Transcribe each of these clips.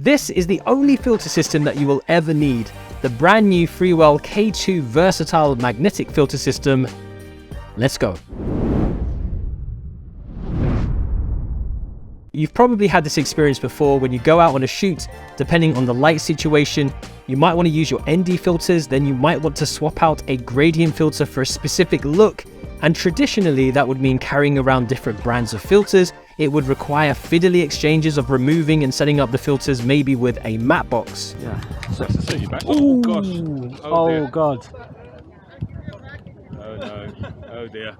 This is the only filter system that you will ever need. The brand new Freewell K2 versatile magnetic filter system. Let's go. You've probably had this experience before when you go out on a shoot. Depending on the light situation, you might want to use your ND filters, then you might want to swap out a gradient filter for a specific look. And traditionally, that would mean carrying around different brands of filters. It would require fiddly exchanges of removing and setting up the filters, maybe with a matte box. Yeah. Nice to see you back. Oh gosh. Oh God. Oh no. Oh dear.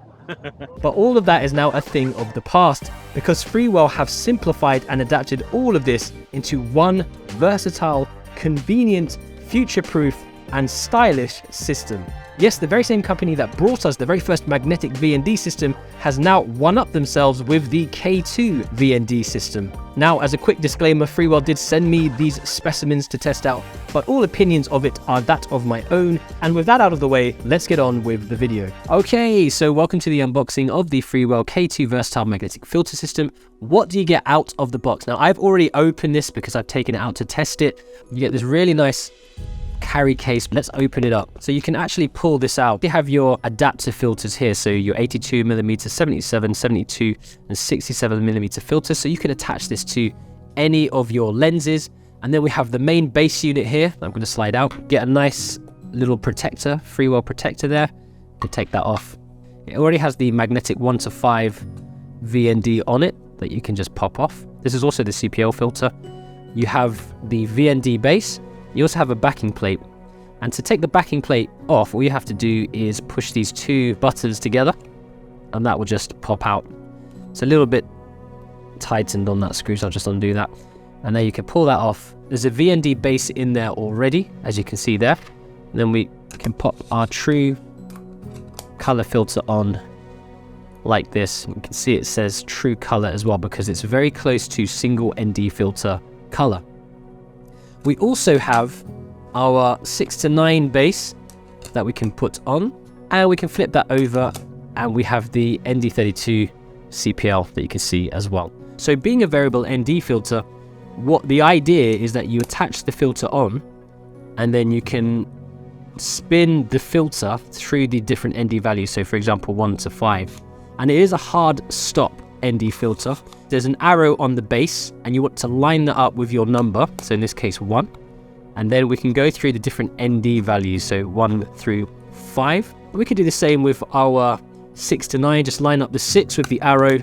But all of that is now a thing of the past, because Freewell have simplified and adapted all of this into one versatile, convenient, future-proof and stylish system. Yes, the very same company that brought us the very first magnetic VND system has now one-upped themselves with the K2 VND system. Now, as a quick disclaimer, Freewell did send me these specimens to test out, but all opinions of it are that of my own. And with that out of the way, let's get on with the video. Okay, so welcome to the unboxing of the Freewell K2 versatile magnetic filter system. What do you get out of the box? Now, I've already opened this because I've taken it out to test it. You get this really nice carry case. Let's open it up. So you can actually pull this out. You have your adapter filters here. So your 82mm, 77, 72 and 67mm filters. So you can attach this to any of your lenses. And then we have the main base unit here. I'm going to slide out. Get a nice little protector, Freewell protector there. You can take that off. It already has the magnetic 1:5 VND on it that you can just pop off. This is also the CPL filter. You have the VND base. You also have a backing plate, and to take the backing plate off, all you have to do is push these two buttons together and that will just pop out. It's a little bit tightened on that screw, so I'll just undo that, and then you can pull that off. There's a VND base in there already, as you can see there. And then we can pop our true color filter on like this. You can see it says true color as well, because it's very close to single ND filter color. We also have our 6:9 base that we can put on, and we can flip that over, and we have the ND32 CPL that you can see as well. So being a variable ND filter, what the idea is that you attach the filter on, and then you can spin the filter through the different ND values. So for example, 1 to 5, and it is a hard stop ND filter. There's an arrow on the base, and you want to line that up with your number, so in this case 1, and then we can go through the different ND values, so 1 through 5. We could do the same with our 6 to 9, just line up the 6 with the arrow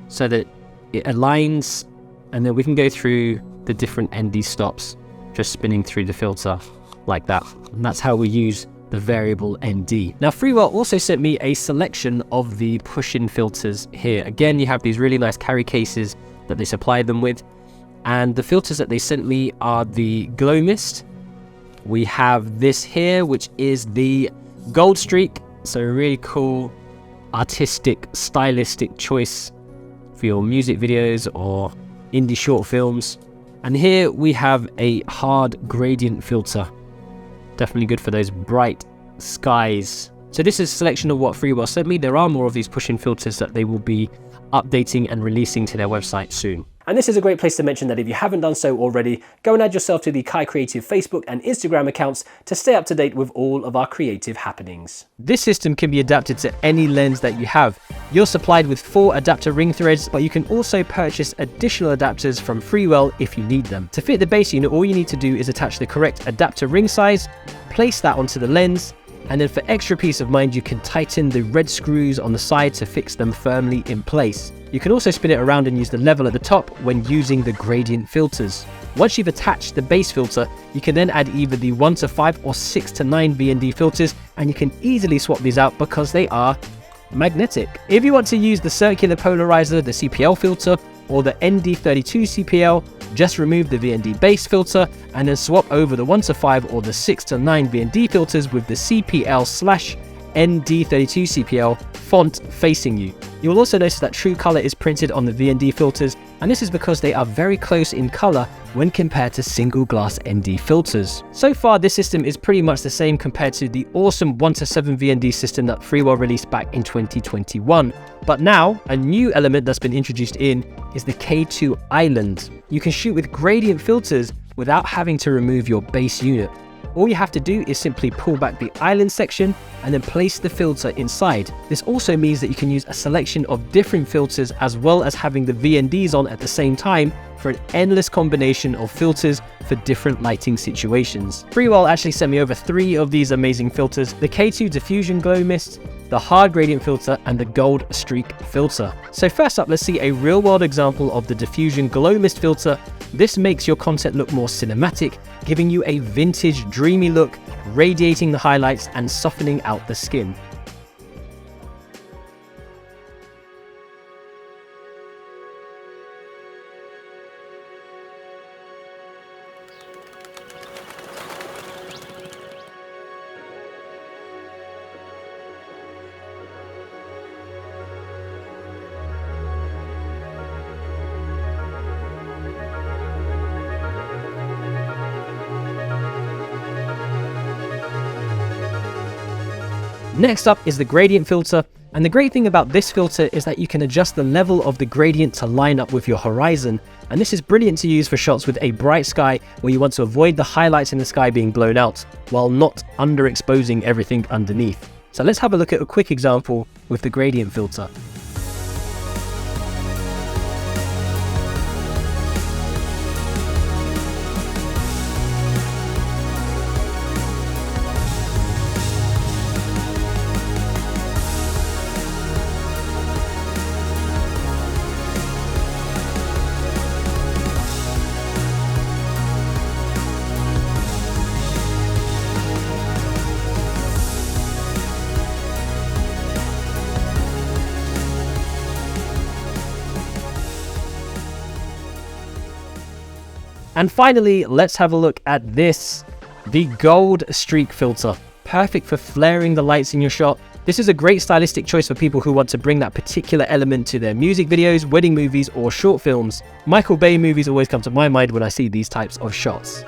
so that it aligns, and then we can go through the different ND stops, just spinning through the filter like that. And that's how we use the variable ND. Now, Freewell also sent me a selection of the push-in filters here. Again, you have these really nice carry cases that they supply them with, and the filters that they sent me are the Glow Mist. We have this here, which is the Gold Streak, so a really cool artistic, stylistic choice for your music videos or indie short films. And here we have a hard gradient filter. Definitely good for those bright skies. So this is a selection of what Freewell sent me. There are more of these push-in filters that they will be updating and releasing to their website soon. And this is a great place to mention that if you haven't done so already, go and add yourself to the KaiCreative Facebook and Instagram accounts to stay up to date with all of our creative happenings. This system can be adapted to any lens that you have. You're supplied with 4 adapter ring threads, but you can also purchase additional adapters from Freewell if you need them. To fit the base unit, all you need to do is attach the correct adapter ring size, place that onto the lens, and then for extra peace of mind, you can tighten the red screws on the side to fix them firmly in place. You can also spin it around and use the level at the top when using the gradient filters. Once you've attached the base filter, you can then add either the 1 to 5 or 6 to 9 VND filters, and you can easily swap these out because they are magnetic. If you want to use the circular polarizer, the CPL filter, or the ND32 CPL, just remove the VND base filter and then swap over the 1 to 5 or the 6 to 9 VND filters with the CPL/ND32 CPL font facing you. You will also notice that true color is printed on the VND filters, and this is because they are very close in color when compared to single glass ND filters. So far, this system is pretty much the same compared to the awesome 1:7 VND system that Freewell released back in 2021. But now, a new element that's been introduced in is the K2 Island. You can shoot with gradient filters without having to remove your base unit. All you have to do is simply pull back the island section and then place the filter inside. This also means that you can use a selection of different filters as well as having the VNDs on at the same time for an endless combination of filters for different lighting situations. Freewell actually sent me over 3 of these amazing filters: the K2 Diffusion Glow Mist, the Hard Gradient Filter, and the Gold Streak Filter. So first up, let's see a real-world example of the Diffusion Glow Mist filter. This makes your content look more cinematic, giving you a vintage, dreamy look, radiating the highlights and softening out the skin. Next up is the gradient filter, and the great thing about this filter is that you can adjust the level of the gradient to line up with your horizon, and this is brilliant to use for shots with a bright sky where you want to avoid the highlights in the sky being blown out while not underexposing everything underneath. So let's have a look at a quick example with the gradient filter. And finally, let's have a look at this, the Gold Streak Filter. Perfect for flaring the lights in your shot. This is a great stylistic choice for people who want to bring that particular element to their music videos, wedding movies, or short films. Michael Bay movies always come to my mind when I see these types of shots.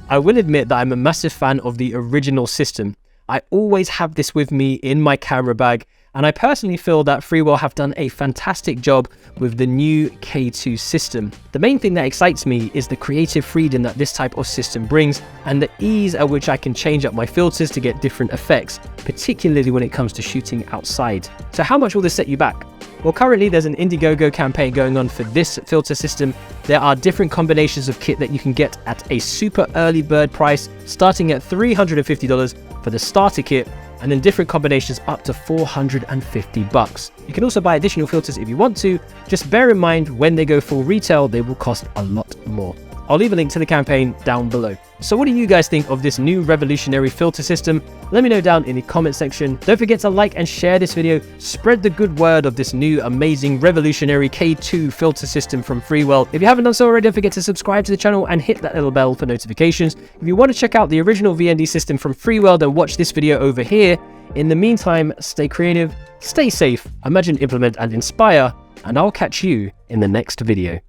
I will admit that I'm a massive fan of the original system. I always have this with me in my camera bag, and I personally feel that Freewell have done a fantastic job with the new K2 system. The main thing that excites me is the creative freedom that this type of system brings and the ease at which I can change up my filters to get different effects, particularly when it comes to shooting outside. So how much will this set you back? Well, currently there's an Indiegogo campaign going on for this filter system. There are different combinations of kit that you can get at a super early bird price, starting at $350 for the starter kit, and then different combinations up to $450. You can also buy additional filters if you want to. Just bear in mind, when they go full retail, they will cost a lot more. I'll leave a link to the campaign down below. So what do you guys think of this new revolutionary filter system? Let me know down in the comment section. Don't forget to like and share this video. Spread the good word of this new amazing revolutionary K2 filter system from Freewell. If you haven't done so already, don't forget to subscribe to the channel and hit that little bell for notifications. If you want to check out the original VND system from Freewell, then watch this video over here. In the meantime, stay creative, stay safe, imagine, implement, and inspire, and I'll catch you in the next video.